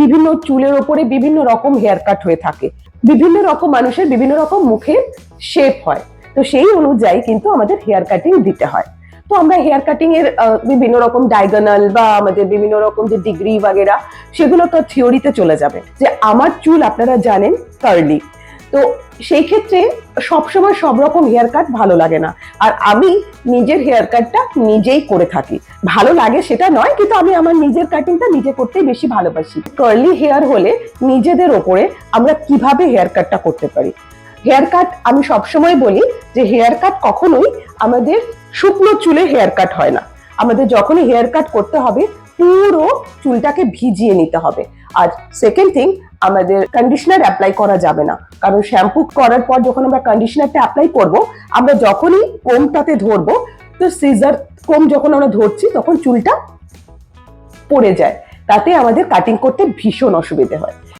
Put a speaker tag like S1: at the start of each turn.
S1: বিভিন্ন চুলের ওপরে বিভিন্ন রকম হেয়ার কাট হয়ে থাকে, বিভিন্ন রকম মানুষের বিভিন্ন রকম মুখের শেপ হয়, তো সেই অনুযায়ী কিন্তু আমাদের হেয়ার কাটিং দিতে হয়। তো আমরা হেয়ার কাটিং এর বিভিন্ন রকম ডায়াগোনাল বা আমাদের বিভিন্ন রকম যে ডিগ্রি বাগেরা, সেগুলো তো থিওরিতে চলে যাবে। যে আমার চুল আপনারা জানেন কার্লি, তো সেই ক্ষেত্রে সবসময় সব রকম হেয়ার কাট ভালো লাগে না, আর আমি নিজের হেয়ার কাটটা নিজেই করে থাকি। ভালো লাগে সেটা নয়, কিন্তু আমি আমার নিজের কাটিংটা নিজে করতেই বেশি ভালোবাসি। কার্লি হেয়ার হলে নিজেদের ওপরে আমরা কিভাবে হেয়ার কাটটা করতে পারি। হেয়ার কাট আমি সবসময় বলি যে হেয়ার কাট কখনোই আমাদের শুকনো চুলে হেয়ার কাট হয় না। আমাদের যখনই হেয়ার কাট করতে হবে পুরো চুলটাকে ভিজিয়ে নিতে হবে। আর সেকেন্ড থিং, আমাদের কন্ডিশনার অ্যাপ্লাই করা যাবে না, কারণ শ্যাম্পু করার পর যখন আমরা কন্ডিশনারটা অ্যাপ্লাই করব, আমরা যখনই কোমটাতে ধরবো, তো সিজার কোম যখন আমরা ধরছি তখন চুলটা পড়ে যায়, তাতে আমাদের কাটিং করতে ভীষণ অসুবিধে হয়।